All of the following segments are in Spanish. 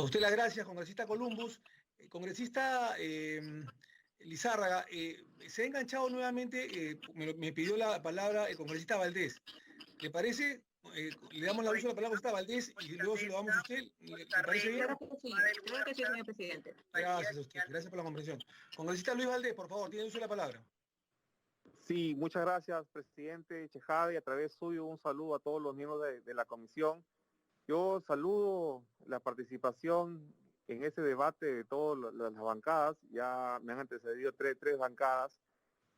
A usted las gracias, congresista Columbus. Congresista Lizárraga, se ha enganchado nuevamente, me pidió la palabra el congresista Valdés. ¿Le parece? Le damos la uso de la palabra al congresista Valdés y luego se lo damos a usted. ¿Le parece bien? Claro que sí, señor presidente. Gracias a usted, gracias por la comprensión. Congresista Luis Valdés, por favor, tiene uso de la palabra. Sí, muchas gracias, presidente Chejade, y a través suyo un saludo a todos los miembros de la comisión. Yo saludo la participación en ese debate de todas las bancadas, ya me han antecedido tres bancadas,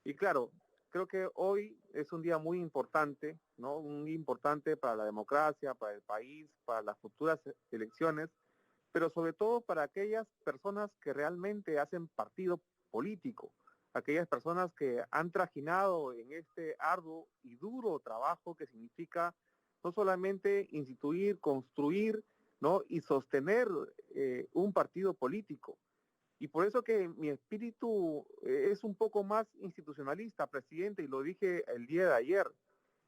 y claro, creo que hoy es un día muy importante, ¿no? Un día importante para la democracia, para el país, para las futuras elecciones, pero sobre todo para aquellas personas que realmente hacen partido político, aquellas personas que han trajinado en este arduo y duro trabajo que significa no solamente instituir, construir, ¿no? Y sostener un partido político. Y por eso que mi espíritu es un poco más institucionalista, presidente, y lo dije el día de ayer.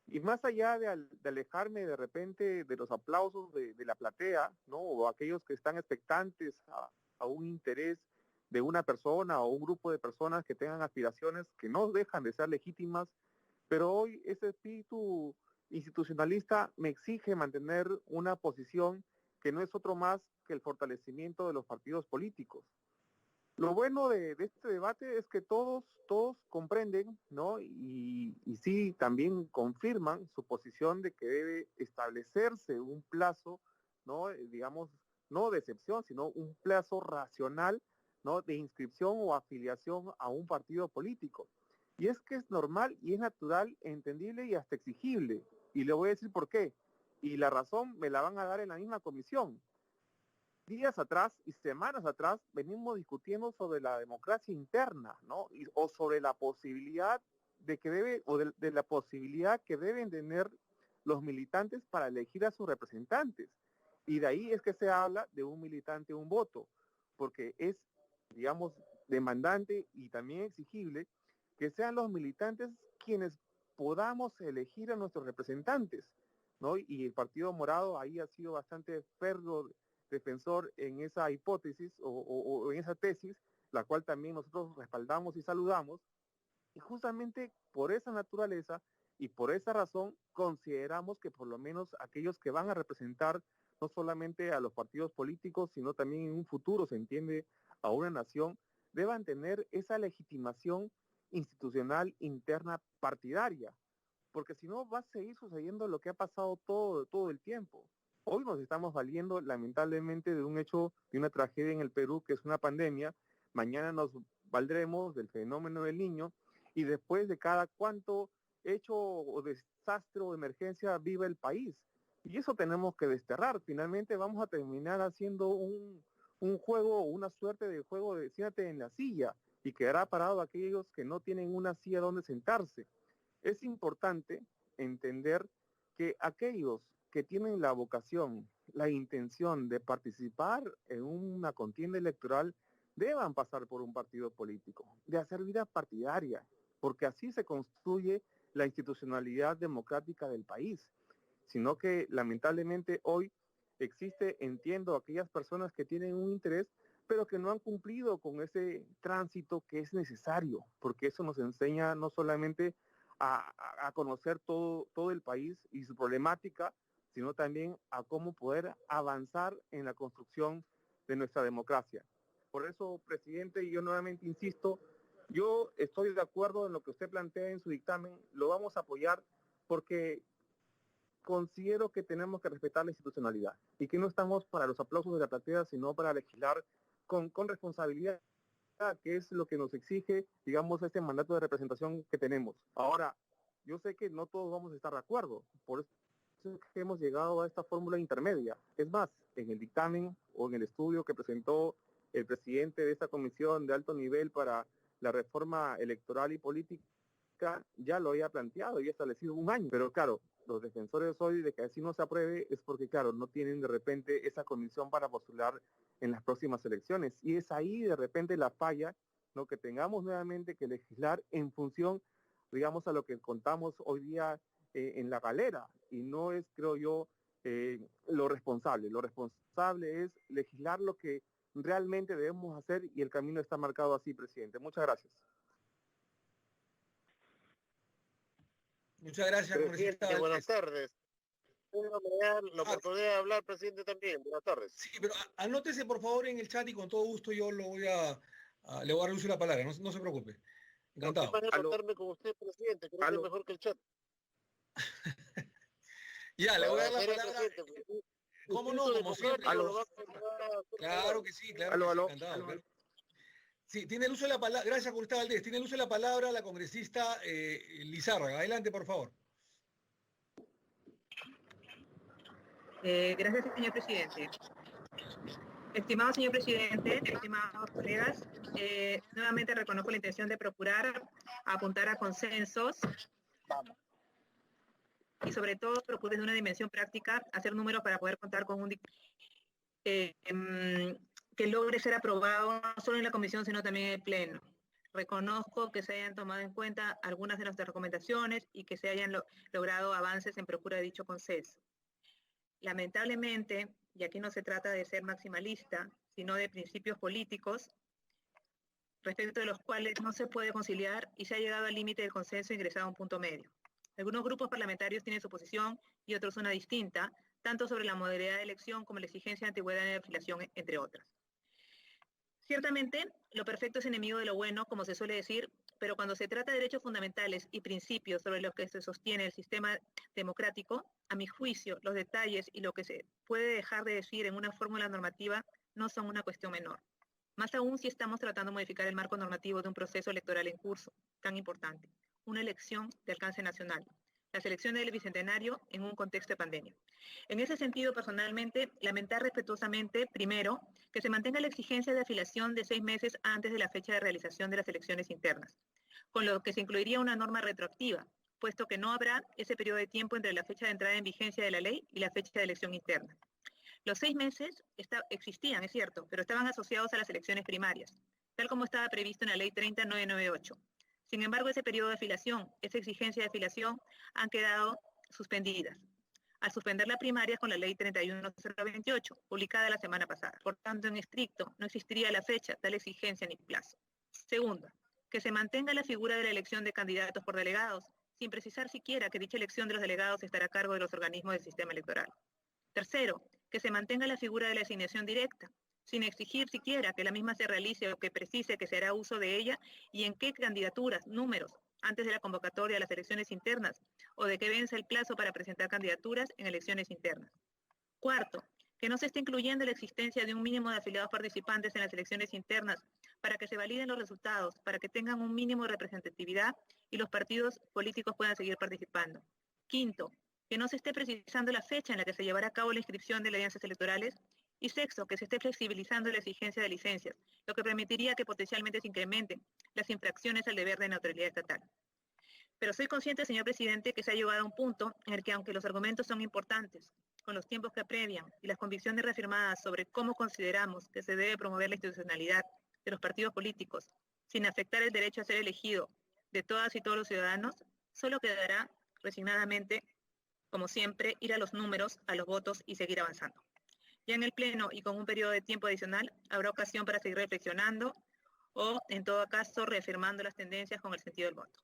Y más allá de alejarme de repente de los aplausos de la platea, ¿no? O aquellos que están expectantes a un interés de una persona o un grupo de personas que tengan aspiraciones que no dejan de ser legítimas, pero hoy ese espíritu institucionalista me exige mantener una posición que no es otro más que el fortalecimiento de los partidos políticos. Lo bueno de este debate es que todos comprenden, ¿no? Y sí, también confirman su posición de que debe establecerse un plazo, ¿no? Digamos, no de excepción, sino un plazo racional, ¿no? De inscripción o afiliación a un partido político. Y es que es normal y es natural, entendible y hasta exigible. Y le voy a decir por qué. Y la razón me la van a dar en la misma comisión. Días atrás y semanas atrás venimos discutiendo sobre la democracia interna, ¿no? O sobre la posibilidad de que de la posibilidad que deben tener los militantes para elegir a sus representantes. Y de ahí es que se habla de un militante, un voto, porque es, digamos, demandante y también exigible que sean los militantes quienes podamos elegir a nuestros representantes, ¿no? Y el Partido Morado ahí ha sido bastante férreo defensor en esa hipótesis o en esa tesis, la cual también nosotros respaldamos y saludamos, y justamente por esa naturaleza y por esa razón consideramos que por lo menos aquellos que van a representar no solamente a los partidos políticos, sino también en un futuro, se entiende, a una nación, deban tener esa legitimación institucional interna partidaria, porque si no va a seguir sucediendo lo que ha pasado todo el tiempo. Hoy nos estamos valiendo lamentablemente de un hecho, de una tragedia en el Perú, que es una pandemia. Mañana nos valdremos del fenómeno del Niño, y después de cada cuánto hecho o desastre o emergencia vive el país. Y eso tenemos que desterrar. Finalmente vamos a terminar haciendo un juego, una suerte de juego de siéntate en la silla, y quedará parado aquellos que no tienen una silla donde sentarse. Es importante entender que aquellos que tienen la vocación, la intención de participar en una contienda electoral deban pasar por un partido político, de hacer vida partidaria, porque así se construye la institucionalidad democrática del país. Sino que lamentablemente hoy existe, entiendo, aquellas personas que tienen un interés, pero que no han cumplido con ese tránsito que es necesario, porque eso nos enseña no solamente a conocer todo el país y su problemática, sino también a cómo poder avanzar en la construcción de nuestra democracia. Por eso, presidente, yo nuevamente insisto, yo estoy de acuerdo en lo que usted plantea en su dictamen, lo vamos a apoyar porque considero que tenemos que respetar la institucionalidad y que no estamos para los aplausos de la platea, sino para legislar con responsabilidad, que es lo que nos exige, digamos, este mandato de representación que tenemos. Ahora, yo sé que no todos vamos a estar de acuerdo, por eso es que hemos llegado a esta fórmula intermedia. Es más, en el dictamen o en el estudio que presentó el presidente de esta comisión de alto nivel para la reforma electoral y política, ya lo había planteado y establecido un año, pero claro, los defensores hoy de que así no se apruebe es porque, claro, no tienen de repente esa condición para postular en las próximas elecciones. Y es ahí de repente la falla, ¿no? Que tengamos nuevamente que legislar en función, digamos, a lo que contamos hoy día en la galera. Y no es, creo yo, lo responsable. Lo responsable es legislar lo que realmente debemos hacer y el camino está marcado así, presidente. Muchas gracias. Muchas gracias, congresista Presidente, buenas Valdés. tardes. Me da la oportunidad de hablar, presidente, también. Buenas tardes. Sí, pero anótese por favor en el chat y con todo gusto yo lo voy le voy a reducir la palabra, no se preocupe. Encantado. ¿Qué manera anotarme con usted, presidente? Creo que es mejor que el chat. Ya, le voy a dar la palabra. ¿Cómo no? Como siempre. Claro que sí, claro que sí, encantado. Claro. Sí, tiene el uso de la palabra, gracias, congresista Valdés, tiene el uso de la palabra la congresista Lizárraga. Adelante, por favor. Gracias, señor presidente. Estimado señor presidente, estimados colegas, nuevamente reconozco la intención de procurar apuntar a consensos y sobre todo procure desde una dimensión práctica hacer números para poder contar con un que logre ser aprobado no solo en la comisión sino también en el pleno. Reconozco que se hayan tomado en cuenta algunas de nuestras recomendaciones y que se hayan logrado avances en procura de dicho consenso. Lamentablemente, y aquí no se trata de ser maximalista, sino de principios políticos, respecto de los cuales no se puede conciliar y se ha llegado al límite del consenso ingresado a un punto medio. Algunos grupos parlamentarios tienen su posición y otros una distinta, tanto sobre la modalidad de elección como la exigencia de antigüedad de afiliación, entre otras. Ciertamente, lo perfecto es enemigo de lo bueno, como se suele decir, pero cuando se trata de derechos fundamentales y principios sobre los que se sostiene el sistema democrático, a mi juicio, los detalles y lo que se puede dejar de decir en una fórmula normativa no son una cuestión menor. Más aún si estamos tratando de modificar el marco normativo de un proceso electoral en curso, tan importante, una elección de alcance nacional, las elecciones del Bicentenario en un contexto de pandemia. En ese sentido, personalmente, lamentar respetuosamente, primero, que se mantenga la exigencia de afiliación de 6 meses antes de la fecha de realización de las elecciones internas, con lo que se incluiría una norma retroactiva, puesto que no habrá ese periodo de tiempo entre la fecha de entrada en vigencia de la ley y la fecha de elección interna. Los 6 meses existían, es cierto, pero estaban asociados a las elecciones primarias, tal como estaba previsto en la ley 30998. Sin embargo, ese periodo de afiliación, esa exigencia de afiliación, han quedado suspendidas, al suspender las primarias con la ley 31028, publicada la semana pasada. Por tanto, en estricto, no existiría la fecha, tal exigencia ni plazo. Segundo, que se mantenga la figura de la elección de candidatos por delegados, sin precisar siquiera que dicha elección de los delegados estará a cargo de los organismos del sistema electoral. Tercero, que se mantenga la figura de la asignación directa, sin exigir siquiera que la misma se realice o que precise que se hará uso de ella y en qué candidaturas, números, antes de la convocatoria a las elecciones internas o de que vence el plazo para presentar candidaturas en elecciones internas. Cuarto, que no se esté incluyendo la existencia de un mínimo de afiliados participantes en las elecciones internas para que se validen los resultados, para que tengan un mínimo de representatividad y los partidos políticos puedan seguir participando. Quinto, que no se esté precisando la fecha en la que se llevará a cabo la inscripción de las alianzas electorales. Y sexto, que se esté flexibilizando la exigencia de licencias, lo que permitiría que potencialmente se incrementen las infracciones al deber de neutralidad estatal. Pero soy consciente, señor presidente, que se ha llegado a un punto en el que, aunque los argumentos son importantes, con los tiempos que apremian y las convicciones reafirmadas sobre cómo consideramos que se debe promover la institucionalidad de los partidos políticos, sin afectar el derecho a ser elegido de todas y todos los ciudadanos, solo quedará, resignadamente, como siempre, ir a los números, a los votos y seguir avanzando. Ya en el Pleno y con un periodo de tiempo adicional, habrá ocasión para seguir reflexionando o, en todo caso, reafirmando las tendencias con el sentido del voto.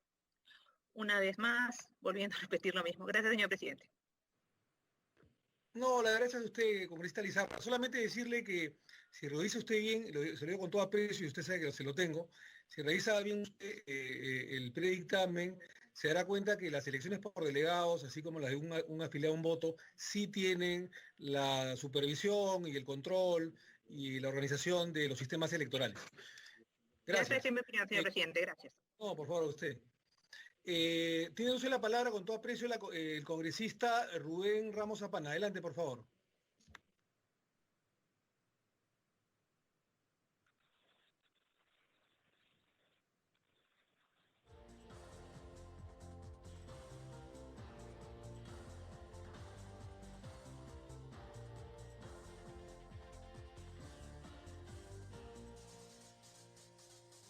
Una vez más, volviendo a repetir lo mismo. Gracias, señor presidente. No, la gracias a usted, congresista Lizárraga. Solamente decirle que si revisa usted bien, se lo digo con todo aprecio y usted sabe que se lo tengo, si revisa bien usted el predictamen, se dará cuenta que las elecciones por delegados, así como las de un afiliado a un voto, sí tienen la supervisión y el control y la organización de los sistemas electorales. Gracias. Gracias, señor presidente. Gracias. No, por favor, usted. Tiene usted la palabra con todo aprecio el congresista Rubén Ramos Zapana. Adelante, por favor.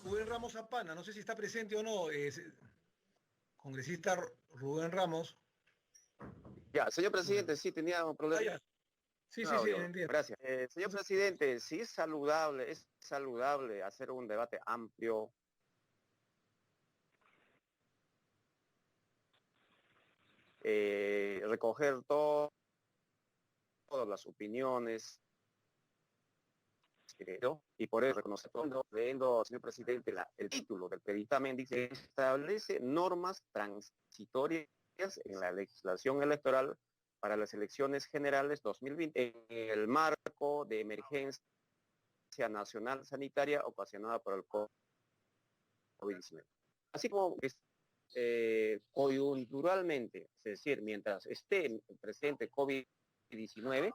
Rubén Ramos Zapana, no sé si está presente o no. Congresista Rubén Ramos. Ya, señor presidente, sí tenía un Ah, problema. ya. Sí, sí, sí, Audio. entiendo. Gracias. Señor presidente, sí es saludable hacer un debate amplio, recoger todas las opiniones, ¿no? Y por eso reconocer todo, leyendo, señor presidente, el título del dictamen dice, establece normas transitorias en la legislación electoral para las elecciones generales 2020 en el marco de emergencia nacional sanitaria ocasionada por el COVID-19. Así como coyunturalmente, es decir, mientras esté el presente COVID-19,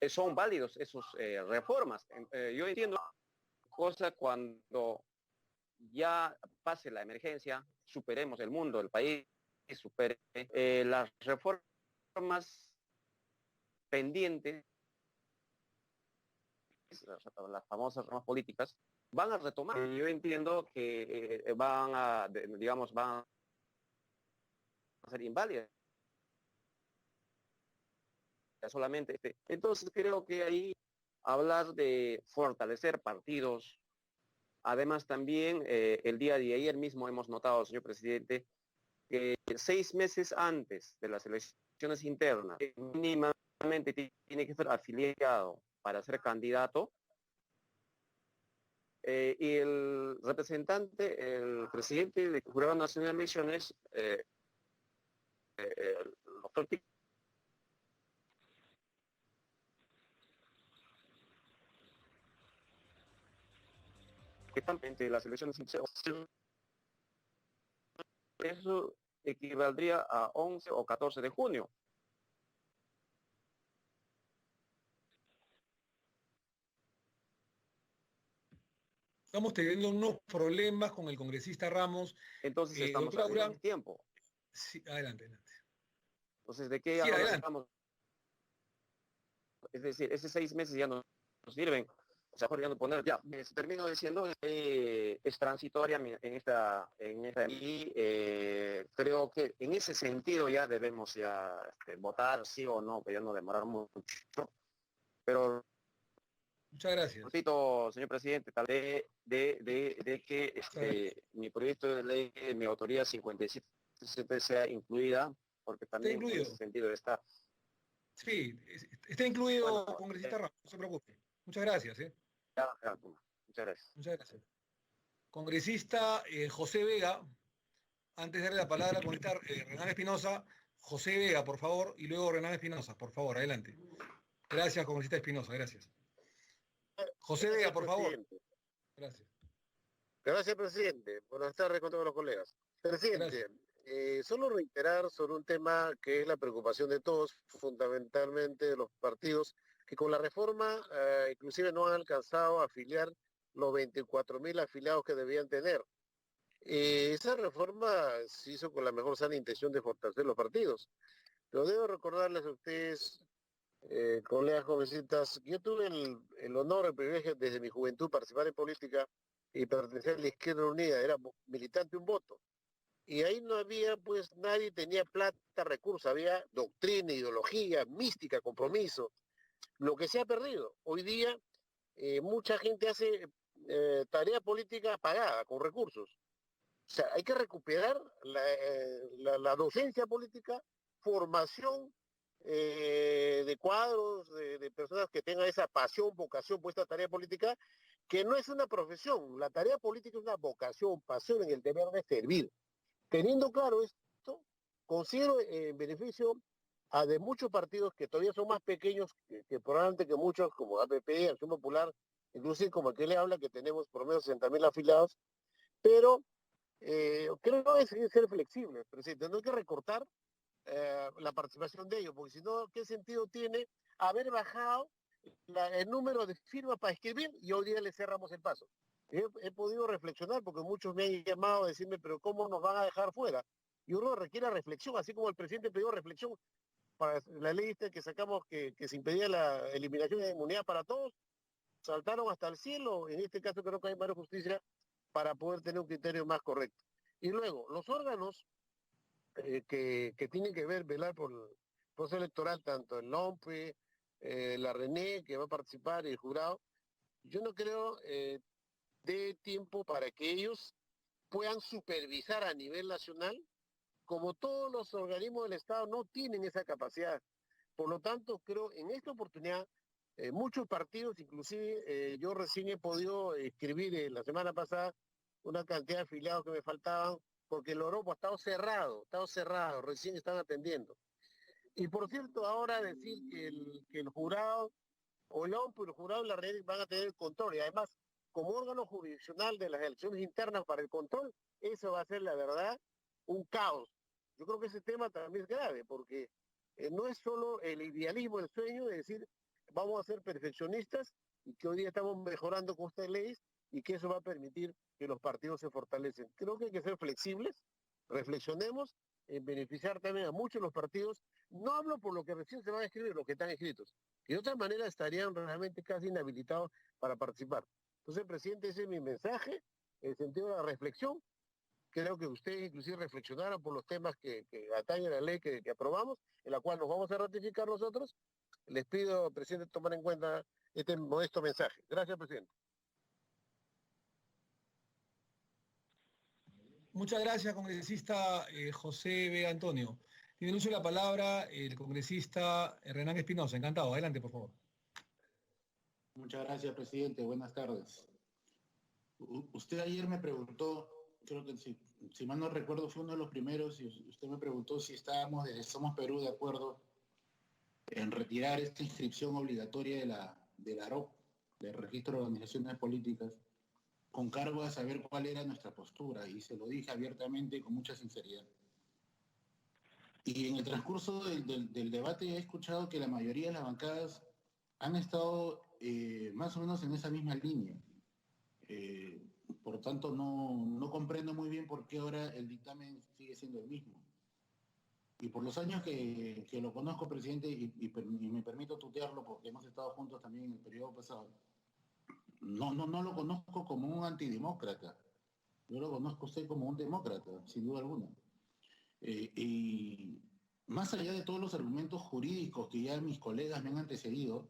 son válidos esos reformas. Yo entiendo cosa cuando ya pase la emergencia, superemos el mundo, el país supere las reformas pendientes, las famosas reformas políticas, van a retomar. Yo entiendo que digamos, van a ser inválidas solamente. Entonces creo que ahí hablar de fortalecer partidos, además también el día de ayer mismo hemos notado, señor presidente, que 6 meses antes de las elecciones internas, mínimamente tiene que ser afiliado para ser candidato, y el representante, el presidente del Jurado Nacional de Elecciones, el doctor que también de las elecciones eso equivaldría a 11 o 14 de junio. Estamos teniendo unos problemas con el congresista Ramos. Entonces estamos Doctor a Durán, tiempo. sí, adelante, adelante. Entonces, ¿de qué Sí, ahora adelante. estamos? Es decir, esos 6 meses ya no nos sirven. O sea, podríamos poner, ya, termino diciendo, es transitoria y creo que en ese sentido ya debemos votar sí o no, que ya no demorar mucho. Pero Muchas gracias. repito, señor presidente, tal vez de que mi proyecto de ley, mi autoría 57 sea incluida, porque Está también en incluido. ese sentido está. Sí, está incluido, Bueno, congresista Ramos, no se preocupe. Muchas gracias. muchas gracias. Muchas gracias. Congresista José Vega, antes de darle la palabra al congresista Renán Espinosa, José Vega, por favor, y luego Renán Espinosa, por favor, adelante. Gracias, congresista Espinosa, gracias. José Gracias, Vega, por favor. presidente. Gracias. Gracias, presidente. Buenas tardes con todos los colegas. Presidente, Gracias. solo reiterar sobre un tema que es la preocupación de todos, fundamentalmente de los partidos, que con la reforma inclusive no han alcanzado a afiliar los 24.000 afiliados que debían tener. Esa reforma se hizo con la mejor sana intención de fortalecer los partidos. Pero debo recordarles a ustedes, colegas jovencitas, yo tuve el honor, el privilegio desde mi juventud participar en política y pertenecer a la Izquierda Unida, era militante un voto. Y ahí no había, pues nadie tenía plata, recursos, había doctrina, ideología, mística, compromiso, lo que se ha perdido. Hoy día mucha gente hace tarea política pagada, con recursos. O sea, hay que recuperar la docencia política, formación de cuadros, de personas que tengan esa pasión, vocación por esta tarea política, que no es una profesión. La tarea política es una vocación, pasión en el deber de servir. Teniendo claro esto, considero en beneficio a de muchos partidos que todavía son más pequeños que probablemente que muchos, como APP, Acción Popular, inclusive como el que le habla, que tenemos por lo menos 60.000 afiliados, pero creo que es ser flexible, presidente, no hay que recortar la participación de ellos, porque si no, ¿qué sentido tiene haber bajado el número de firmas para escribir y hoy día le cerramos el paso? He podido reflexionar porque muchos me han llamado a decirme, pero ¿cómo nos van a dejar fuera? Y uno requiere reflexión, así como el presidente pidió reflexión para la ley esta que sacamos que se impedía la eliminación de inmunidad para todos, saltaron hasta el cielo, en este caso creo que hay más justicia para poder tener un criterio más correcto. Y luego, los órganos que tienen que velar proceso electoral, tanto el LOMPE, la René, que va a participar, y el jurado. Yo no creo dé tiempo para que ellos puedan supervisar a nivel nacional, como todos los organismos del Estado no tienen esa capacidad. Por lo tanto, creo en esta oportunidad, muchos partidos, inclusive yo recién he podido escribir la semana pasada una cantidad de afiliados que me faltaban, porque el Oropo ha estado cerrado, recién están atendiendo. Y por cierto, ahora decir que el jurado, o el OMPU y el jurado de la red van a tener el control, y además, como órgano jurisdiccional de las elecciones internas para el control, eso va a ser, la verdad, un caos. Yo creo que ese tema también es grave, porque no es solo el idealismo, el sueño de decir, vamos a ser perfeccionistas, y que hoy día estamos mejorando con estas leyes, y que eso va a permitir que los partidos se fortalecen. Creo que hay que ser flexibles, reflexionemos en beneficiar también a muchos los partidos. No hablo por lo que recién se van a escribir, los que están escritos, que de otra manera estarían realmente casi inhabilitados para participar. Entonces, presidente, ese es mi mensaje, en el sentido de la reflexión. Creo que ustedes inclusive reflexionaron por los temas que atañen a la ley que aprobamos, en la cual nos vamos a ratificar nosotros. Les pido, presidente, tomar en cuenta este modesto mensaje. Gracias, presidente. Muchas gracias, congresista José Vega Antonio. Tiene uso de la palabra el congresista Hernán Espinosa. Encantado. Adelante, por favor. Muchas gracias, presidente. Buenas tardes. Usted ayer me preguntó, creo que si mal no recuerdo fue uno de los primeros, y usted me preguntó si estábamos desde Somos Perú de acuerdo en retirar esta inscripción obligatoria de la AROP, del Registro de Organizaciones Políticas, con cargo a saber cuál era nuestra postura, y se lo dije abiertamente con mucha sinceridad. Y en el transcurso del debate he escuchado que la mayoría de las bancadas han estado más o menos en esa misma línea. Por tanto, no comprendo muy bien por qué ahora el dictamen sigue siendo el mismo. Y por los años que lo conozco, presidente, y me permito tutearlo porque hemos estado juntos también en el periodo pasado, no lo conozco como un antidemócrata. Yo lo conozco a usted como un demócrata, sin duda alguna. Y más allá de todos los argumentos jurídicos que ya mis colegas me han antecedido,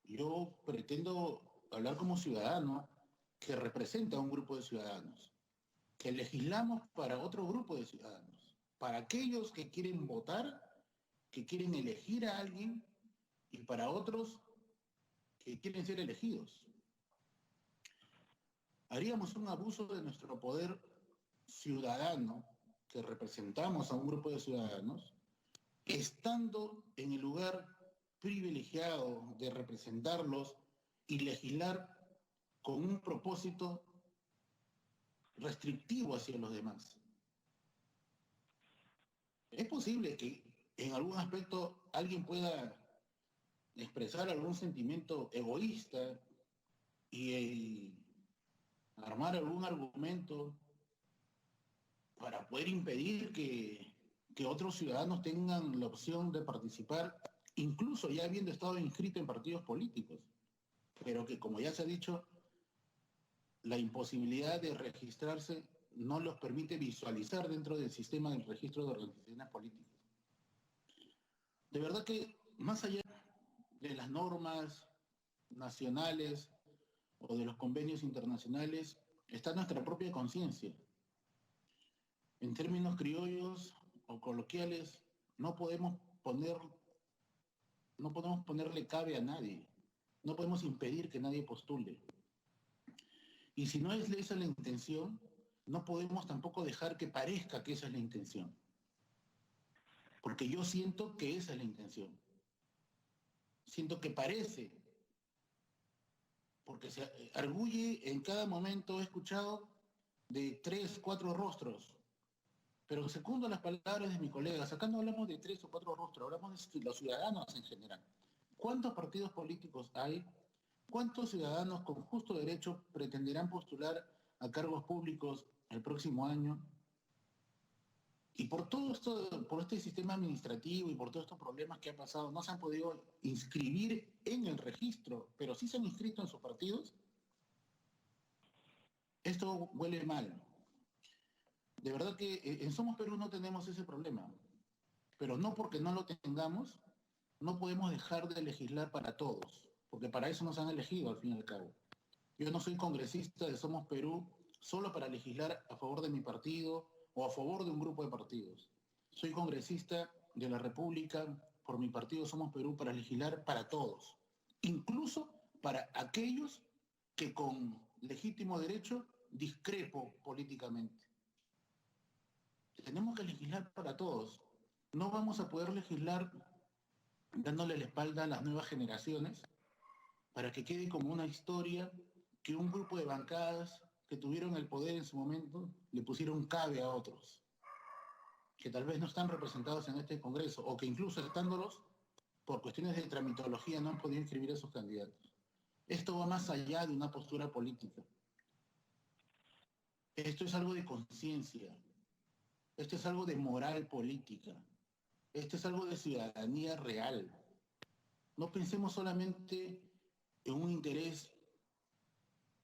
yo pretendo hablar como ciudadano que representa a un grupo de ciudadanos, que legislamos para otro grupo de ciudadanos, para aquellos que quieren votar, que quieren elegir a alguien, y para otros que quieren ser elegidos. Haríamos un abuso de nuestro poder ciudadano, que representamos a un grupo de ciudadanos, estando en el lugar privilegiado de representarlos y legislar con un propósito restrictivo hacia los demás. Es posible que en algún aspecto alguien pueda expresar algún sentimiento egoísta y armar algún argumento para poder impedir que otros ciudadanos tengan la opción de participar, incluso ya habiendo estado inscrito en partidos políticos, pero que, como ya se ha dicho, la imposibilidad de registrarse no los permite visualizar dentro del sistema del registro de organizaciones políticas. De verdad que, más allá de las normas nacionales o de los convenios internacionales, está nuestra propia conciencia. En términos criollos o coloquiales, no podemos ponerle cabe a nadie, no podemos impedir que nadie postule. Y si no es esa la intención, no podemos tampoco dejar que parezca que esa es la intención. Porque yo siento que esa es la intención. Siento que parece, porque se arguye en cada momento, he escuchado, de 3, 4 rostros. Pero segundo las palabras de mis colegas, acá no hablamos de 3 o 4 rostros, hablamos de los ciudadanos en general. ¿Cuántos partidos políticos hay? ¿Cuántos ciudadanos con justo derecho pretenderán postular a cargos públicos el próximo año? Y por todo esto, por este sistema administrativo y por todos estos problemas que ha pasado, no se han podido inscribir en el registro, pero sí se han inscrito en sus partidos. Esto huele mal. De verdad que en Somos Perú no tenemos ese problema. pero no porque no lo tengamos, no podemos dejar de legislar para todos, porque para eso nos han elegido al fin y al cabo. Yo no soy congresista de Somos Perú solo para legislar a favor de mi partido o a favor de un grupo de partidos. Soy congresista de la República por mi partido Somos Perú para legislar para todos, incluso para aquellos que con legítimo derecho discrepo políticamente. Tenemos que legislar para todos. No vamos a poder legislar dándole la espalda a las nuevas generaciones para que quede como una historia que un grupo de bancadas que tuvieron el poder en su momento le pusieron cabe a otros, que tal vez no están representados en este Congreso, o que incluso estándolos, por cuestiones de tramitología, no han podido inscribir a sus candidatos. Esto va más allá de una postura política. Esto es algo de conciencia. Esto es algo de moral política. Esto es algo de ciudadanía real. No pensemos solamente en un interés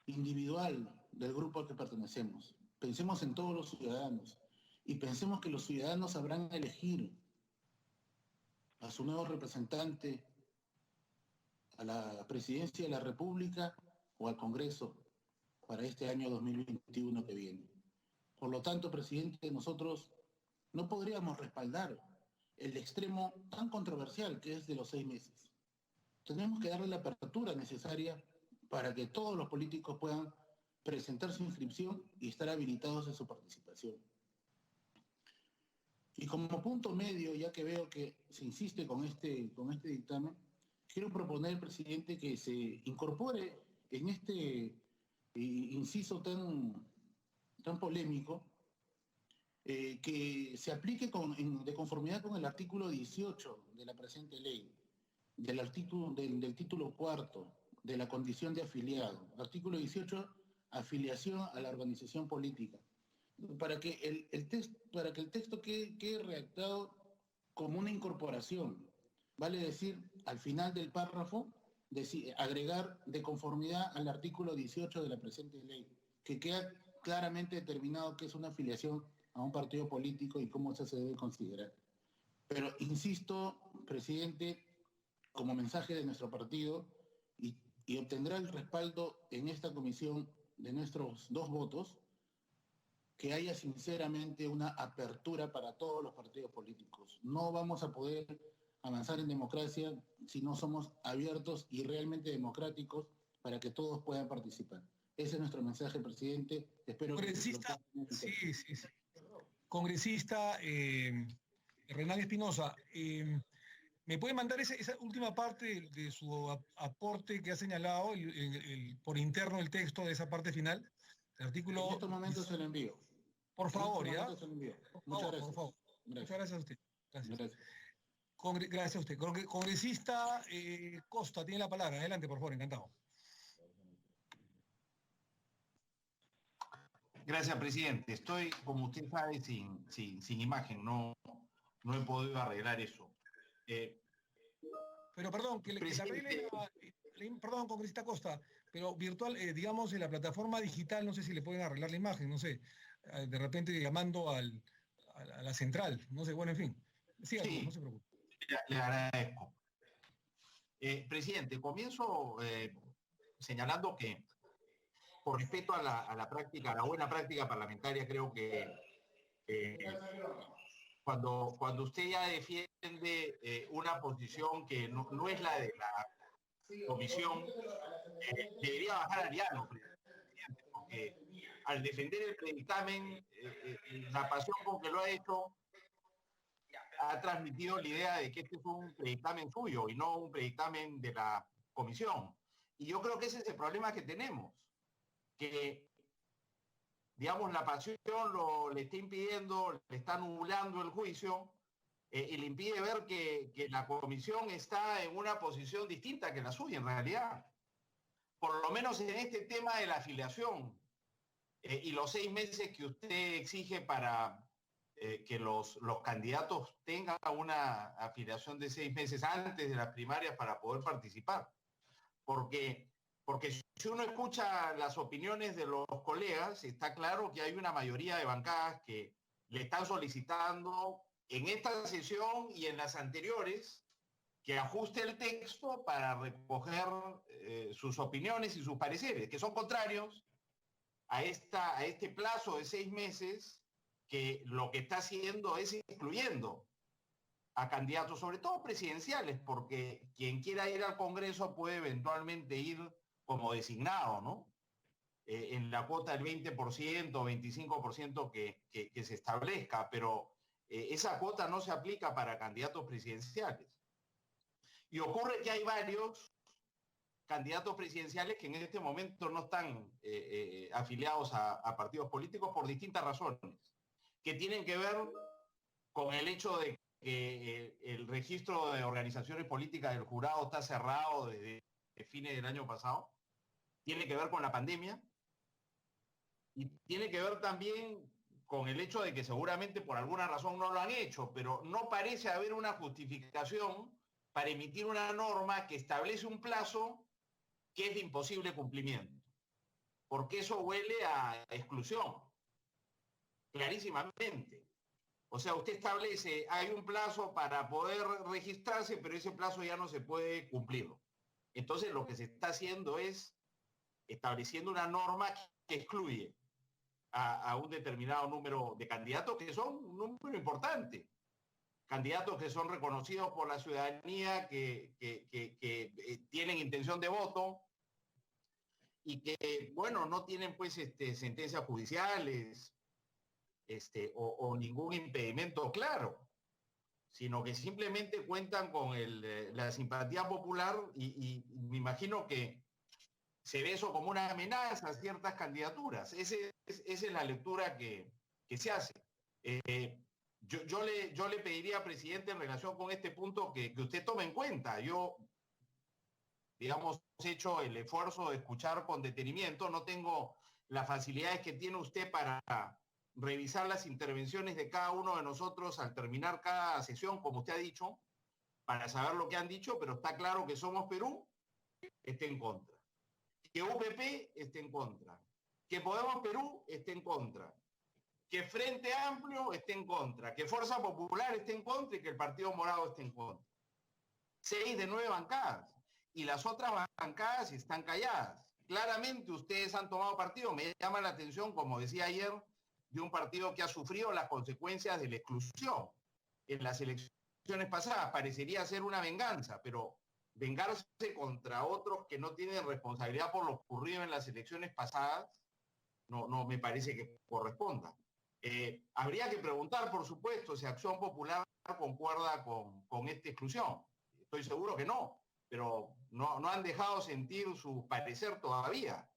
individual del grupo al que pertenecemos. Pensemos en todos los ciudadanos y pensemos que los ciudadanos sabrán elegir a su nuevo representante, a la presidencia de la República o al Congreso para este año 2021 que viene. Por lo tanto, presidente, nosotros no podríamos respaldar el extremo tan controversial que es de los 6 meses. Tenemos que darle la apertura necesaria para que todos los políticos puedan presentar su inscripción y estar habilitados en su participación. Y como punto medio, ya que veo que se insiste con este dictamen, quiero proponer, presidente, que se incorpore en este inciso tan polémico, que se aplique de conformidad con el artículo 18 de la presente ley, del título cuarto, de la condición de afiliado. Artículo 18, afiliación a la organización política. Para que el texto quede redactado como una incorporación, vale decir, al final del párrafo, agregar de conformidad al artículo 18 de la presente ley, que queda claramente determinado que es una afiliación a un partido político y cómo se debe considerar. Pero insisto, presidente, como mensaje de nuestro partido, y obtendrá el respaldo en esta comisión de nuestros 2 votos, que haya sinceramente una apertura para todos los partidos políticos. No vamos a poder avanzar en democracia si no somos abiertos y realmente democráticos para que todos puedan participar. Ese es nuestro mensaje, presidente. Espero Congresista, sí. Congresista Renán Espinosa, ¿me puede mandar esa última parte de su aporte que ha señalado, por interno el texto de esa parte final? El artículo... En estos momentos se lo envío. Por favor, ¿ya? Muchas gracias. Por favor. Muchas gracias a usted. Gracias. Gracias a usted. Congresista Costa, tiene la palabra. Adelante, por favor, encantado. Gracias, presidente. Estoy, como usted sabe, sin imagen. No he podido arreglar eso. Pero perdón, que le arregle perdón, congresista Costa, pero virtual, digamos, en la plataforma digital, no sé si le pueden arreglar la imagen, no sé, de repente llamando a la central, no sé, bueno, en fin. Sí, no se preocupe. Le agradezco. Presidente, comienzo señalando que, por respeto a la práctica, a la buena práctica parlamentaria, creo que cuando usted ya defiende una posición que no es la de la comisión, debería bajar al diálogo, porque al defender el predictamen, la pasión con que lo ha hecho ha transmitido la idea de que este es un predictamen suyo y no un predictamen de la comisión. Y yo creo que ese es el problema que tenemos, que digamos, la pasión le está impidiendo, le está nublando el juicio y le impide ver que la comisión está en una posición distinta que la suya en realidad. Por lo menos en este tema de la afiliación y los 6 meses que usted exige para que los candidatos tengan una afiliación de 6 meses antes de las primarias para poder participar. Porque si uno escucha las opiniones de los colegas, está claro que hay una mayoría de bancadas que le están solicitando en esta sesión y en las anteriores, que ajuste el texto para recoger sus opiniones y sus pareceres, que son contrarios a este plazo de 6 meses, que lo que está haciendo es excluyendo a candidatos, sobre todo presidenciales, porque quien quiera ir al Congreso puede eventualmente ir como designado, ¿no? En la cuota del 20%, 25% que se establezca, pero esa cuota no se aplica para candidatos presidenciales. Y ocurre que hay varios candidatos presidenciales que en este momento no están afiliados a partidos políticos por distintas razones, que tienen que ver con el hecho de que el registro de organizaciones políticas del jurado está cerrado desde fines del año pasado, tiene que ver con la pandemia y tiene que ver también con el hecho de que seguramente por alguna razón no lo han hecho, pero no parece haber una justificación para emitir una norma que establece un plazo que es de imposible cumplimiento, porque eso huele a exclusión, clarísimamente. O sea, usted establece, hay un plazo para poder registrarse, pero ese plazo ya no se puede cumplir. Entonces lo que se está haciendo es estableciendo una norma que excluye a un determinado número de candidatos, que son un número importante. Candidatos que son reconocidos por la ciudadanía, que tienen intención de voto y que, bueno, no tienen pues sentencias judiciales o ningún impedimento claro, sino que simplemente cuentan con la simpatía popular y me imagino que se ve eso como una amenaza a ciertas candidaturas. Esa es la lectura que se hace. Yo le pediría, presidente, en relación con este punto, que usted tome en cuenta. Yo, digamos, he hecho el esfuerzo de escuchar con detenimiento. No tengo las facilidades que tiene usted para revisar las intervenciones de cada uno de nosotros al terminar cada sesión, como usted ha dicho, para saber lo que han dicho, pero está claro que Somos Perú está en contra, que UPP está en contra, que Podemos Perú está en contra, que Frente Amplio esté en contra, que Fuerza Popular esté en contra y que el Partido Morado esté en contra. 6 de 9 bancadas. Y las otras bancadas están calladas. Claramente ustedes han tomado partido. Me llama la atención, como decía ayer, de un partido que ha sufrido las consecuencias de la exclusión en las elecciones pasadas. Parecería ser una venganza, pero vengarse contra otros que no tienen responsabilidad por lo ocurrido en las elecciones pasadas no me parece que corresponda. Habría que preguntar, por supuesto, si Acción Popular concuerda con esta exclusión. Estoy seguro que no, pero no han dejado sentir su parecer todavía,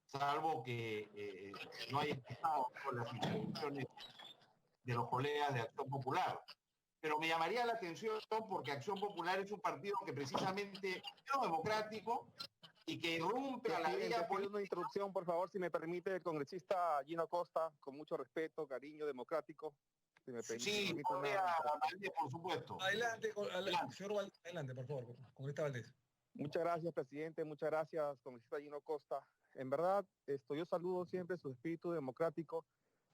salvo que no haya estado con las intervenciones de los colegas de Acción Popular. Pero me llamaría la atención porque Acción Popular es un partido que precisamente es democrático y que irrumpe a la vida política. Una introducción, por favor, si me permite, el congresista Gino Costa, con mucho respeto, cariño democrático. Si me permite, sí, por supuesto. Adelante, señor Valdés, adelante, por favor, congresista Valdés. Muchas gracias, presidente. Muchas gracias, congresista Gino Costa. En verdad, yo saludo siempre su espíritu democrático,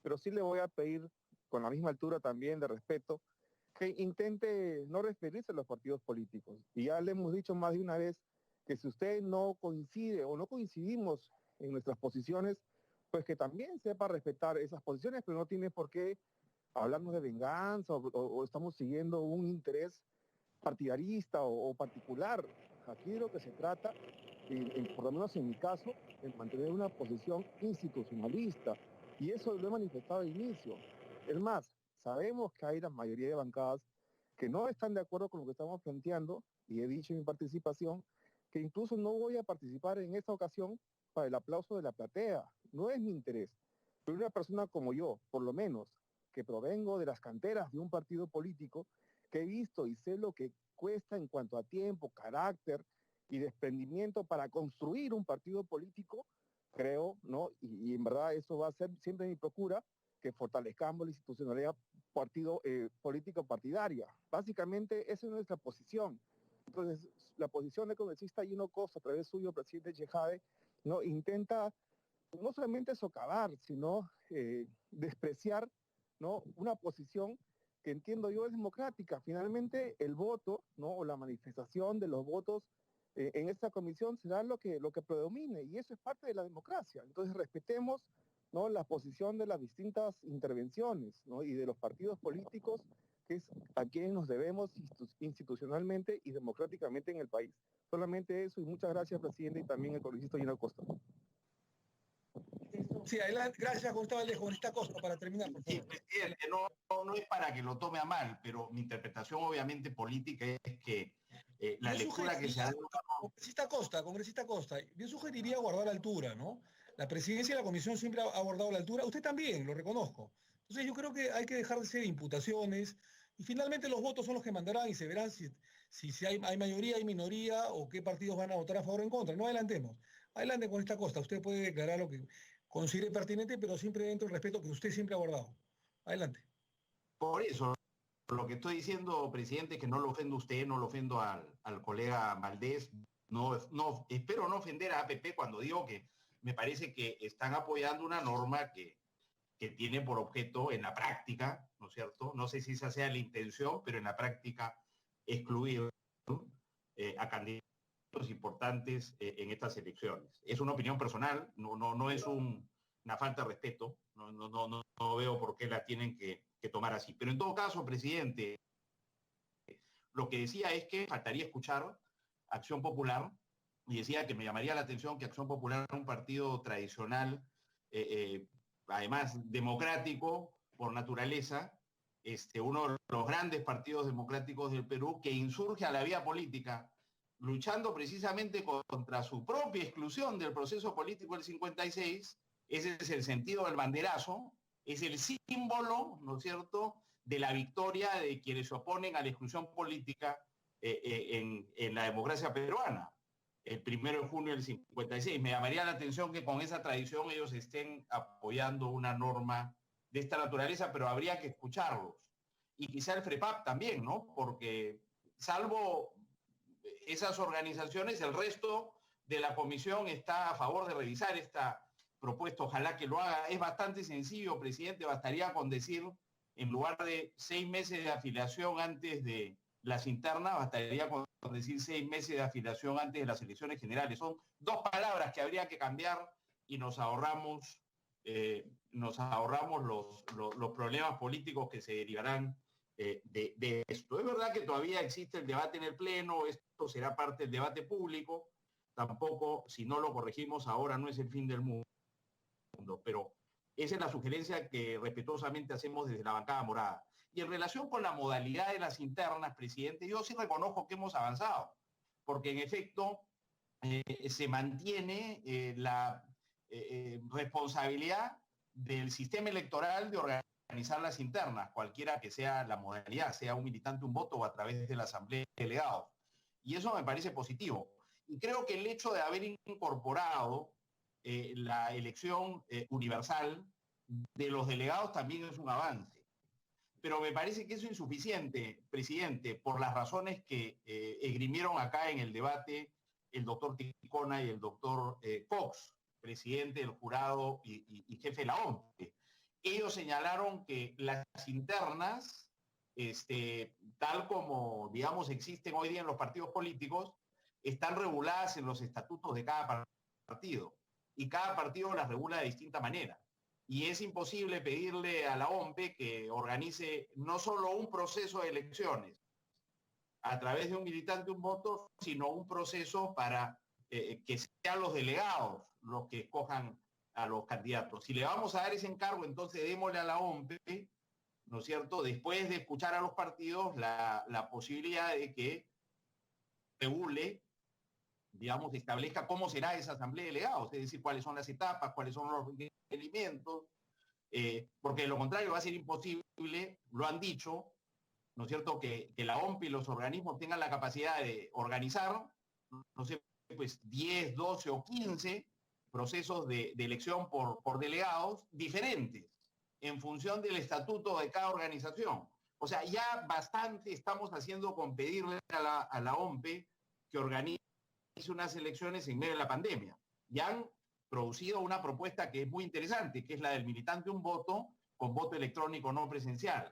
pero sí le voy a pedir, con la misma altura también de respeto, que intente no referirse a los partidos políticos. Y ya le hemos dicho más de una vez que si usted no coincide o no coincidimos en nuestras posiciones, pues que también sepa respetar esas posiciones, pero no tiene por qué hablarnos de venganza o estamos siguiendo un interés partidarista o particular. Aquí de lo que se trata, por lo menos en mi caso, es mantener una posición institucionalista. Y eso lo he manifestado al inicio. Es más, sabemos que hay la mayoría de bancadas que no están de acuerdo con lo que estamos planteando, y he dicho en mi participación que incluso no voy a participar en esta ocasión para el aplauso de la platea. No es mi interés. Pero una persona como yo, por lo menos, que provengo de las canteras de un partido político, que he visto y sé lo que cuesta en cuanto a tiempo, carácter y desprendimiento para construir un partido político, creo, ¿no? Y en verdad eso va a ser siempre mi procura, que fortalezcamos la institucionalidad político partidaria. Básicamente esa es nuestra posición. Entonces, la posición del congresista Gino Costa, a través suyo, presidente Chejade, ¿no? Intenta no solamente socavar, sino despreciar, ¿no? Una posición que entiendo yo es democrática. Finalmente, el voto, ¿no? O la manifestación de los votos en esta comisión será lo que predomine, y eso es parte de la democracia. Entonces, respetemos, ¿no? La posición de las distintas intervenciones, ¿no? Y de los partidos políticos, que es a quienes nos debemos institucionalmente y democráticamente en el país. Solamente eso, y muchas gracias, presidente, y también el congresista Gino Acosta. Sí, adelante. Gracias, Gustavo Valdes. Congresista Acosta, para terminar, por Sí, favor. presidente, no es para que lo tome a mal, pero mi interpretación obviamente política es que la lectura que se ha dado... Congresista Acosta, yo sugeriría guardar altura, ¿no? La presidencia de la comisión siempre ha guardado la altura, usted también, lo reconozco. Entonces yo creo que hay que dejar de hacer imputaciones, y finalmente los votos son los que mandarán y se verán si hay mayoría, hay minoría, o qué partidos van a votar a favor o en contra. No adelantemos. Adelante con esta Acosta, usted puede declarar lo que considere pertinente, pero siempre dentro del respeto que usted siempre ha guardado. Adelante. Por eso, lo que estoy diciendo, presidente, es que no lo ofendo a usted, no lo ofendo al colega Valdés, espero no ofender a APP cuando digo que me parece que están apoyando una norma que tiene por objeto en la práctica, ¿no es cierto? No sé si esa sea la intención, pero en la práctica excluir a candidatos importantes en estas elecciones. Es una opinión personal, no es una falta de respeto, no veo por qué la tienen que tomar así. Pero en todo caso, presidente, lo que decía es que faltaría escuchar Acción Popular, y decía que me llamaría la atención que Acción Popular, un partido tradicional, además democrático por naturaleza, uno de los grandes partidos democráticos del Perú, que insurge a la vía política, luchando precisamente contra su propia exclusión del proceso político del 56, ese es el sentido del banderazo, es el símbolo, ¿no es cierto?, de la victoria de quienes se oponen a la exclusión política en la democracia peruana, el 1 de junio del 56. Me llamaría la atención que con esa tradición ellos estén apoyando una norma de esta naturaleza, pero habría que escucharlos. Y quizá el FREPAP también, ¿no? Porque salvo esas organizaciones, el resto de la comisión está a favor de revisar esta propuesta. Ojalá que lo haga. Es bastante sencillo, presidente. Bastaría con decir, en lugar de 6 meses de afiliación antes de las internas, bastaría con decir 6 meses de afiliación antes de las elecciones generales. Son 2 palabras que habría que cambiar y nos ahorramos los problemas políticos que se derivarán de esto. Es verdad que todavía existe el debate en el Pleno, esto será parte del debate público, tampoco, si no lo corregimos ahora, no es el fin del mundo, pero esa es la sugerencia que respetuosamente hacemos desde la bancada morada. Y en relación con la modalidad de las internas, presidente, yo sí reconozco que hemos avanzado, porque en efecto se mantiene la responsabilidad del sistema electoral de organizar las internas, cualquiera que sea la modalidad, sea un militante un voto o a través de la asamblea de delegados. Y eso me parece positivo. Y creo que el hecho de haber incorporado la elección universal de los delegados también es un avance. Pero me parece que eso es insuficiente, presidente, por las razones que esgrimieron acá en el debate el doctor Ticona y el doctor Cox, presidente del jurado y jefe de la OMP. Ellos señalaron que las internas, tal como, digamos, existen hoy día en los partidos políticos, están reguladas en los estatutos de cada partido. Y cada partido las regula de distinta manera. Y es imposible pedirle a la OMP que organice no solo un proceso de elecciones a través de un militante, un voto, sino un proceso para que sean los delegados los que escojan a los candidatos. Si le vamos a dar ese encargo, entonces démosle a la OMP, ¿no es cierto?, después de escuchar a los partidos, la posibilidad de que regule, digamos, establezca cómo será esa asamblea de delegados, es decir, cuáles son las etapas, cuáles son los requerimientos, porque de lo contrario va a ser imposible, lo han dicho, ¿no es cierto?, que la OMP y los organismos tengan la capacidad de organizar, no sé, pues 10, 12 o 15 procesos de elección por delegados diferentes en función del estatuto de cada organización. O sea, ya bastante estamos haciendo con pedirle a la OMP que organice unas elecciones en medio de la pandemia. Ya han producido una propuesta que es muy interesante, que es la del militante un voto con voto electrónico no presencial.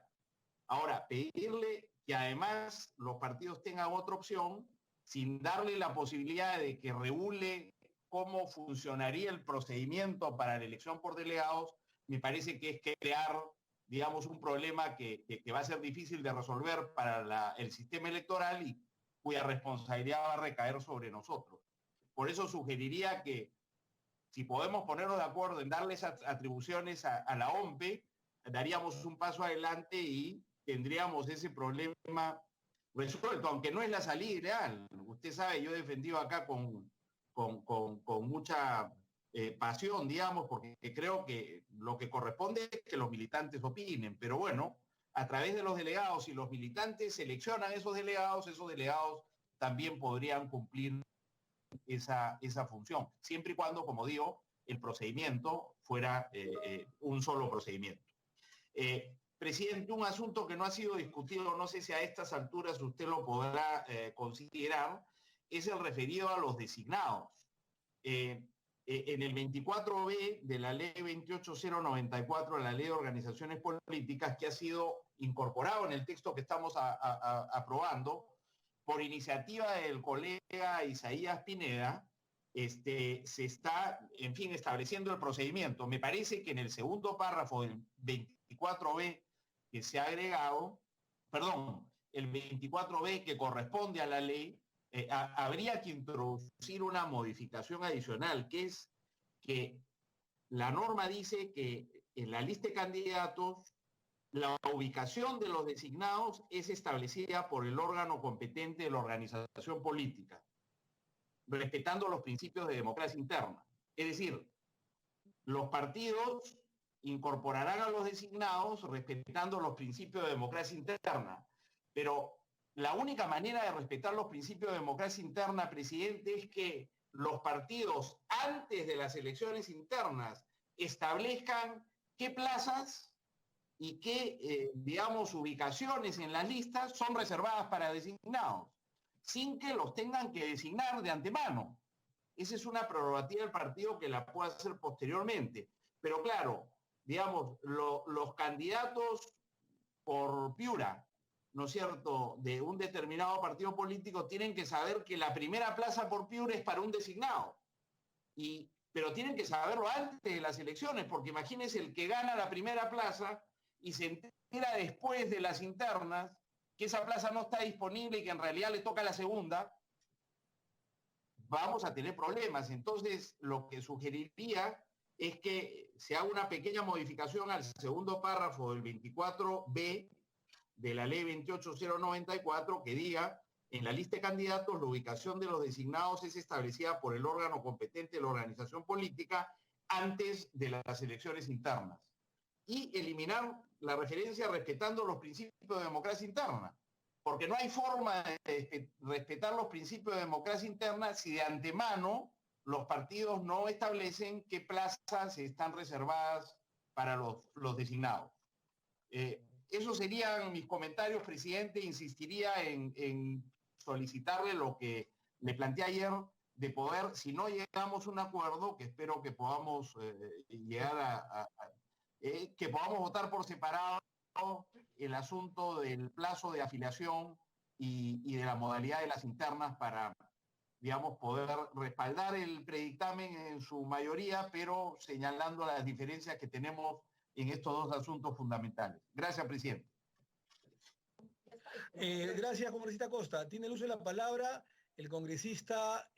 Ahora, pedirle que además los partidos tengan otra opción, sin darle la posibilidad de que regule cómo funcionaría el procedimiento para la elección por delegados, me parece que es crear, digamos, un problema que va a ser difícil de resolver para el sistema electoral y cuya responsabilidad va a recaer sobre nosotros. Por eso sugeriría que si podemos ponernos de acuerdo en darle esas atribuciones a la OMPE, daríamos un paso adelante y tendríamos ese problema resuelto, aunque no es la salida ideal. Usted sabe, yo he defendido acá con mucha pasión, digamos, porque creo que lo que corresponde es que los militantes opinen, pero bueno, a través de los delegados, si los militantes seleccionan esos delegados también podrían cumplir esa función, siempre y cuando, como digo, el procedimiento fuera un solo procedimiento. Presidente, un asunto que no ha sido discutido, no sé si a estas alturas usted lo podrá considerar, es el referido a los designados. En el 24B de la ley 28094, la ley de organizaciones políticas, que ha sido incorporado en el texto que estamos aprobando, por iniciativa del colega Isaías Pineda, se está, en fin, estableciendo el procedimiento. Me parece que en el segundo párrafo del 24B que se ha agregado, perdón, el 24B que corresponde a la ley, habría que introducir una modificación adicional, que es que la norma dice que en la lista de candidatos la ubicación de los designados es establecida por el órgano competente de la organización política, respetando los principios de democracia interna. Es decir, los partidos incorporarán a los designados respetando los principios de democracia interna, pero la única manera de respetar los principios de democracia interna, presidente, es que los partidos, antes de las elecciones internas, establezcan qué plazas y qué, digamos, ubicaciones en las listas son reservadas para designados, sin que los tengan que designar de antemano. Esa es una prerrogativa del partido que la puede hacer posteriormente. Pero claro, digamos, los candidatos por Piura, ¿no es cierto?, de un determinado partido político tienen que saber que la primera plaza por Piura es para un designado. Pero tienen que saberlo antes de las elecciones, porque imagínense el que gana la primera plaza y se entera después de las internas que esa plaza no está disponible y que en realidad le toca la segunda, vamos a tener problemas. Entonces, lo que sugeriría es que se haga una pequeña modificación al segundo párrafo del 24B de la ley 28094 que diga: en la lista de candidatos, la ubicación de los designados es establecida por el órgano competente de la organización política antes de las elecciones internas. Y eliminar la referencia respetando los principios de democracia interna, porque no hay forma de respetar los principios de democracia interna si de antemano los partidos no establecen qué plazas están reservadas para los designados. Esos serían mis comentarios, presidente. Insistiría en solicitarle lo que le planteé ayer, de poder, si no llegamos a un acuerdo, que espero que podamos llegar que podamos votar por separado el asunto del plazo de afiliación y de la modalidad de las internas para, digamos, poder respaldar el predictamen en su mayoría, pero señalando las diferencias que tenemos en estos dos asuntos fundamentales. Gracias, presidente. Gracias, congresista Costa. Tiene el uso de la palabra el congresista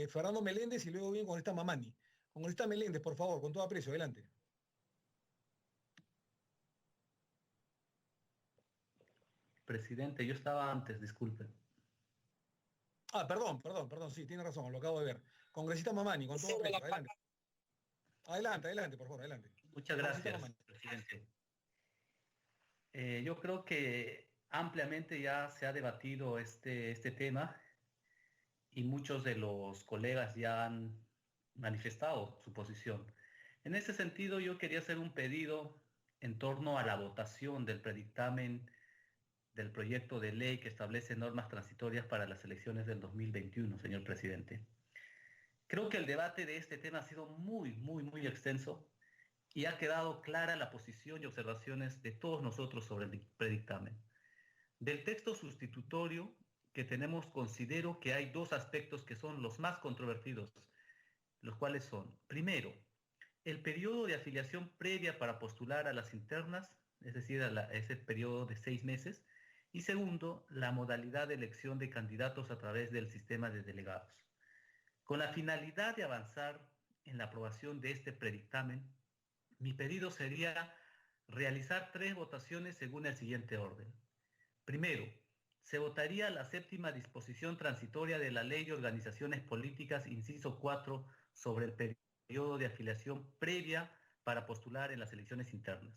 Fernando Meléndez y luego bien congresista Mamani. Congresista Meléndez, por favor, con todo aprecio, adelante. Presidente, yo estaba antes, disculpe. Perdón, sí, tiene razón, lo acabo de ver. Congresista Mamani, con todo aprecio, adelante. Adelante, por favor, adelante. Muchas gracias, presidente. Yo creo que ampliamente ya se ha debatido este tema y muchos de los colegas ya han manifestado su posición. En ese sentido, yo quería hacer un pedido en torno a la votación del predictamen del proyecto de ley que establece normas transitorias para las elecciones del 2021, señor presidente. Creo que el debate de este tema ha sido muy extenso y ha quedado clara la posición y observaciones de todos nosotros sobre el predictamen. Del texto sustitutorio que tenemos, considero que hay dos aspectos que son los más controvertidos, los cuales son, primero, el periodo de afiliación previa para postular a las internas, es decir, ese periodo de 6 meses, y segundo, la modalidad de elección de candidatos a través del sistema de delegados. Con la finalidad de avanzar en la aprobación de este predictamen, mi pedido sería realizar 3 votaciones según el siguiente orden. Primero, se votaría la séptima disposición transitoria de la Ley de Organizaciones Políticas, inciso 4, sobre el periodo de afiliación previa para postular en las elecciones internas.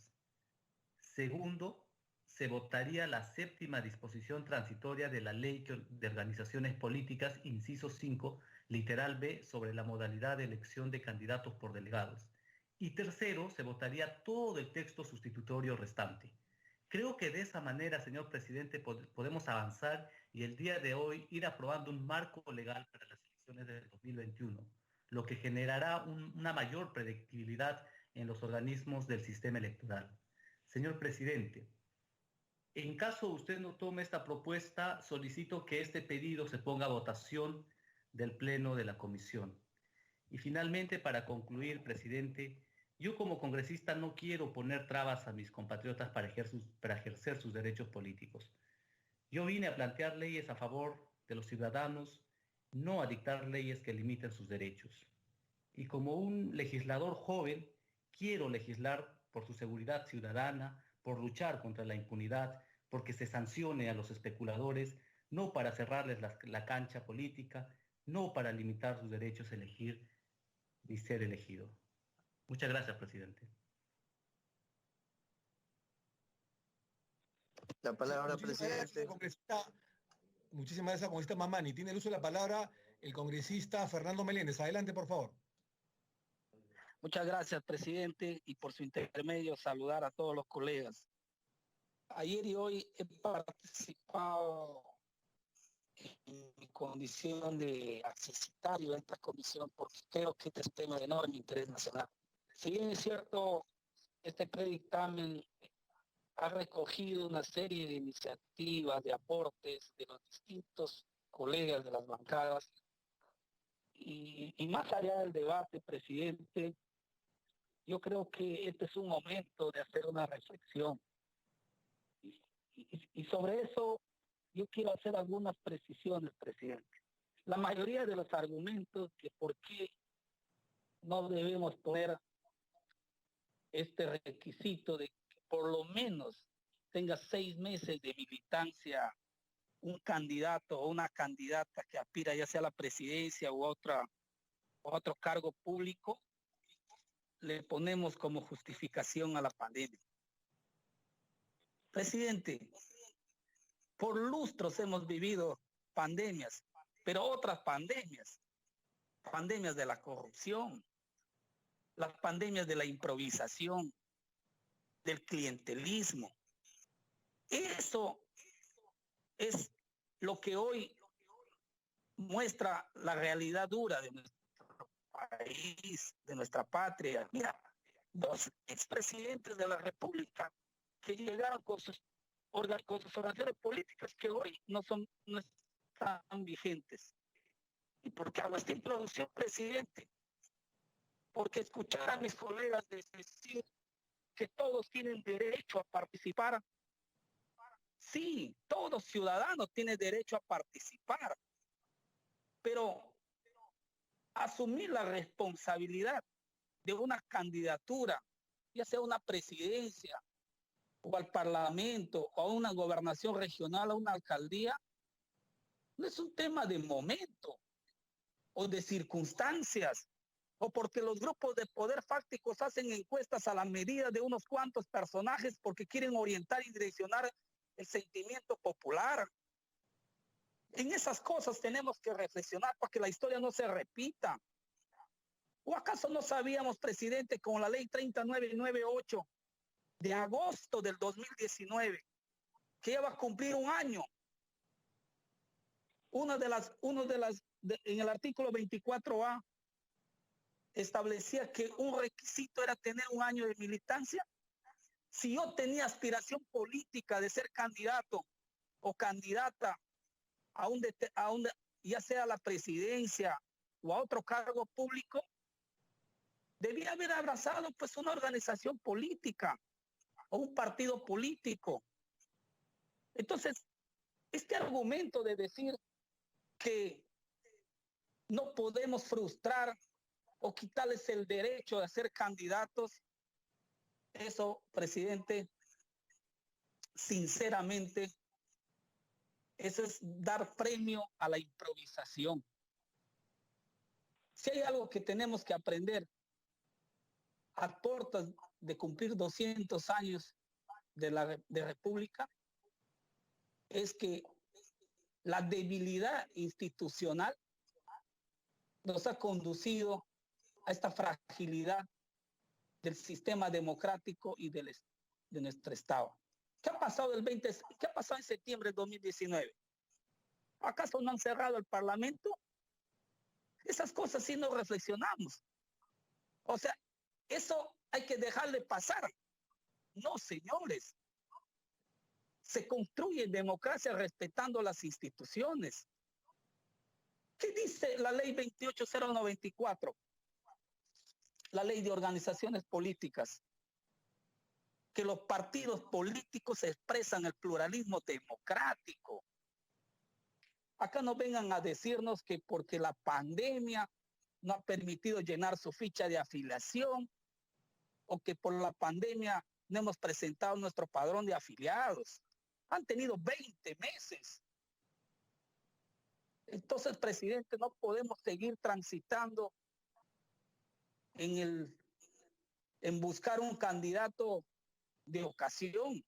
Segundo, se votaría la séptima disposición transitoria de la Ley de Organizaciones Políticas, inciso 5, literal B, sobre la modalidad de elección de candidatos por delegados. Y tercero, se votaría todo el texto sustitutorio restante. Creo que de esa manera, señor presidente, podemos avanzar y el día de hoy ir aprobando un marco legal para las elecciones del 2021, lo que generará una mayor predictibilidad en los organismos del sistema electoral. Señor presidente, en caso usted no tome esta propuesta, solicito que este pedido se ponga a votación del Pleno de la Comisión. Y finalmente, para concluir, presidente, yo como congresista no quiero poner trabas a mis compatriotas para ejercer sus derechos políticos. Yo vine a plantear leyes a favor de los ciudadanos, no a dictar leyes que limiten sus derechos. Y como un legislador joven, quiero legislar por su seguridad ciudadana, por luchar contra la impunidad, porque se sancione a los especuladores, no para cerrarles la cancha política, no para limitar sus derechos a elegir y ser elegido. Muchas gracias, presidente. La palabra, presidente. Muchísimas gracias, congresista Mamani. Tiene el uso de la palabra el congresista Fernando Meléndez. Adelante, por favor. Muchas gracias, presidente, y por su intermedio saludar a todos los colegas. Ayer y hoy he participado en mi condición de accesitario en esta comisión porque creo que este es un tema de enorme interés nacional. Si bien es cierto, este predictamen ha recogido una serie de iniciativas, de aportes de los distintos colegas de las bancadas, y más allá del debate, presidente, yo creo que este es un momento de hacer una reflexión. Y sobre eso yo quiero hacer algunas precisiones, presidente. La mayoría de los argumentos que por qué no debemos poner este requisito de que por lo menos tenga 6 meses de militancia un candidato o una candidata que aspira ya sea a la presidencia u otro cargo público, le ponemos como justificación a la pandemia. Presidente, por lustros hemos vivido pandemias, pero otras pandemias de la corrupción, las pandemias de la improvisación, del clientelismo. Eso es lo que hoy muestra la realidad dura de nuestro país, de nuestra patria. Mira, 2 expresidentes de la República que llegaron con sus organizaciones políticas que hoy no están vigentes. ¿Y por qué hago esta introducción, presidente? Porque escuchar a mis colegas decir que todos tienen derecho a participar. Sí, todo ciudadano tiene derecho a participar, pero asumir la responsabilidad de una candidatura, ya sea una presidencia o al parlamento o a una gobernación regional, a una alcaldía, no es un tema de momento o de circunstancias, o porque los grupos de poder fácticos hacen encuestas a la medida de unos cuantos personajes porque quieren orientar y direccionar el sentimiento popular. En esas cosas tenemos que reflexionar para que la historia no se repita. ¿O acaso no sabíamos, presidente, con la ley 3998 de agosto del 2019, que ya va a cumplir un año? En el artículo 24A establecía que un requisito era tener 1 año de militancia. Si yo tenía aspiración política de ser candidato o candidata ya sea a la presidencia o a otro cargo público, debía haber abrazado pues una organización política o un partido político. Entonces, este argumento de decir que no podemos frustrar o quitarles el derecho de ser candidatos, eso, presidente, sinceramente, eso es dar premio a la improvisación. Si hay algo que tenemos que aprender a puertas de cumplir 200 años de República, es que la debilidad institucional nos ha conducido a esta fragilidad del sistema democrático y de nuestro Estado. ¿Qué ha pasado en septiembre de 2019? ¿Acaso no han cerrado el Parlamento? Esas cosas sí nos reflexionamos. O sea, eso hay que dejarle pasar. No, señores. Se construye democracia respetando las instituciones. ¿Qué dice la ley 28094? La ley de organizaciones políticas. Que los partidos políticos expresan el pluralismo democrático. Acá no vengan a decirnos que porque la pandemia no ha permitido llenar su ficha de afiliación o que por la pandemia no hemos presentado nuestro padrón de afiliados. Han tenido 20 meses. Entonces, presidente, no podemos seguir transitando en buscar un candidato de ocasión.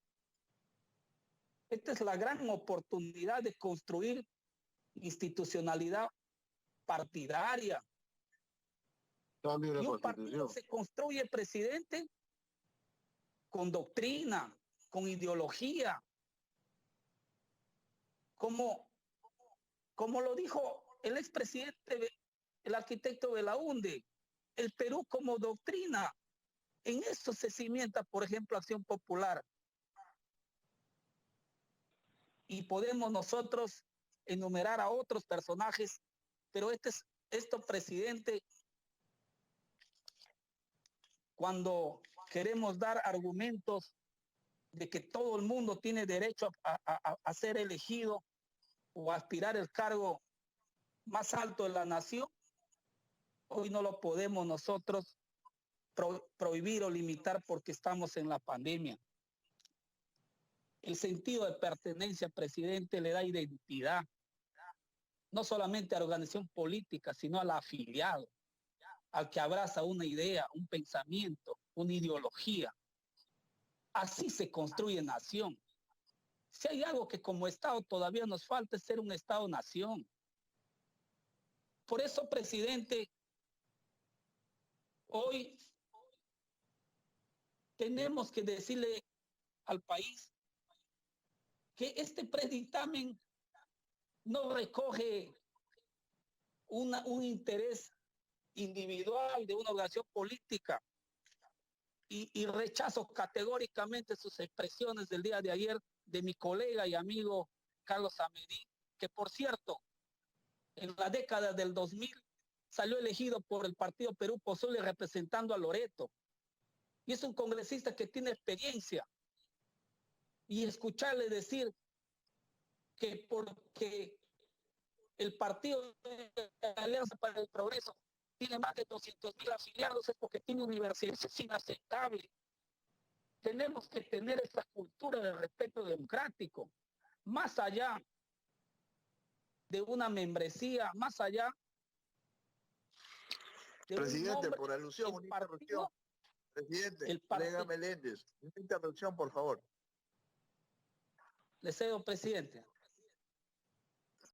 Esta es la gran oportunidad de construir institucionalidad partidaria. Y un partido se construye, presidente, con doctrina, con ideología. Como lo dijo el expresidente, el arquitecto Belaúnde, el Perú como doctrina. En esto se cimienta, por ejemplo, Acción Popular. Y podemos nosotros enumerar a otros personajes, pero esto, presidente, cuando queremos dar argumentos de que todo el mundo tiene derecho a ser elegido o a aspirar el cargo más alto de la nación, hoy no lo podemos nosotros prohibir o limitar porque estamos en la pandemia. El sentido de pertenencia, presidente, le da identidad, no solamente a la organización política, sino al afiliado, al que abraza una idea, un pensamiento, una ideología. Así se construye nación. Si hay algo que como Estado todavía nos falta es ser un Estado-nación. Por eso, presidente, hoy tenemos que decirle al país que este predictamen no recoge un interés individual de una organización política y rechazo categóricamente sus expresiones del día de ayer de mi colega y amigo Carlos Amedí, que por cierto, en la década del 2000 salió elegido por el Partido Perú Posible representando a Loreto. Y es un congresista que tiene experiencia. Y escucharle decir que porque el Partido de Alianza para el Progreso tiene más de 200,000 afiliados es porque tiene universidades, es inaceptable. Tenemos que tener esta cultura de respeto democrático, más allá de una membresía, más allá de presidente, un nombre, por alusión, una interrupción. Presidente, colega Meléndez, una interrupción, por favor. Le cedo, presidente.